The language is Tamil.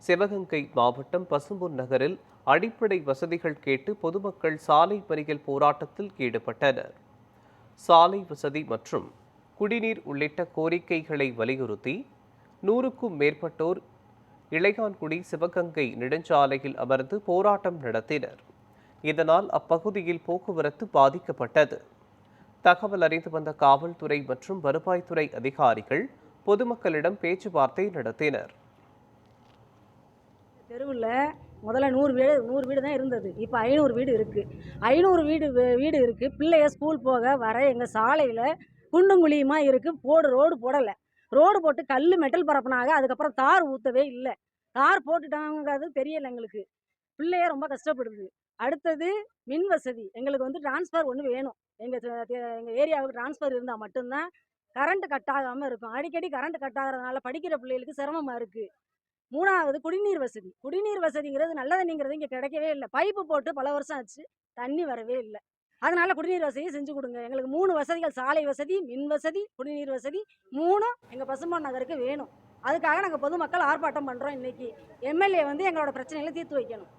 சிவகங்கை மாவட்டம் பசும்பொன் நகரில் அடிப்படை வசதிகள் கேட்டு பொதுமக்கள் சாலை மறியல் போராட்டத்தில் ஈடுபட்டனர். சாலை வசதி மற்றும் குடிநீர் உள்ளிட்ட கோரிக்கைகளை வலியுறுத்தி 100க்கும் மேற்பட்டோர் இளையான்குடி சிவகங்கை நெடுஞ்சாலையில் அமர்ந்து போராட்டம் நடத்தினர். இதனால் அப்பகுதியில் போக்குவரத்து பாதிக்கப்பட்டது. தகவல் அறிந்து வந்த காவல்துறை மற்றும் வருவாய்த்துறை அதிகாரிகள் பொதுமக்களிடம் பேச்சுவார்த்தை நடத்தினர். தெருவில் முதல்ல 100 வீடு தான் இருந்தது. இப்போ 500 வீடு இருக்குது. 500 வீடு இருக்குது. பிள்ளைய ஸ்கூல் போக வர எங்கள் சாலையில் குண்டும் குழியுமா இருக்குது. ரோடு போடலை. ரோடு போட்டு கல் மெட்டல் பரப்புனாங்க. அதுக்கப்புறம் தார் ஊற்றவே இல்லை. தார் போட்டுட்டாங்கிறது தெரியலை எங்களுக்கு. பிள்ளைய ரொம்ப கஷ்டப்படுது. அடுத்தது மின் வசதி. எங்களுக்கு வந்து டிரான்ஸ்ஃபர் ஒன்று வேணும். எங்கள் ஏரியாவுக்கு டிரான்ஸ்ஃபர் இருந்தால் மட்டும்தான் கரண்ட் கட் ஆகாமல் இருக்கும். அடிக்கடி கரண்ட் கட் ஆகிறதுனால படிக்கிற பிள்ளைகளுக்கு சிரமமாக இருக்குது. 3வது குடிநீர் வசதி. குடிநீர் வசதிங்கிறது நல்ல தண்ணிங்கிறது இங்கே கிடைக்கவே இல்லை. பைப்பு போட்டு பல வருஷம் ஆச்சு, தண்ணி வரவே இல்லை. அதனால குடிநீர் வசதியை செஞ்சு கொடுங்க. எங்களுக்கு 3 வசதிகள், சாலை வசதி, மின் வசதி, குடிநீர் வசதி 3ம் எங்கள் பசும்பொன் நகருக்கு வேணும். அதுக்காக நாங்கள் பொதுமக்கள் ஆர்ப்பாட்டம் பண்ணுறோம். இன்னைக்கு எம்எல்ஏ வந்து எங்களோட பிரச்சனைகளை தீர்த்து வைக்கணும்.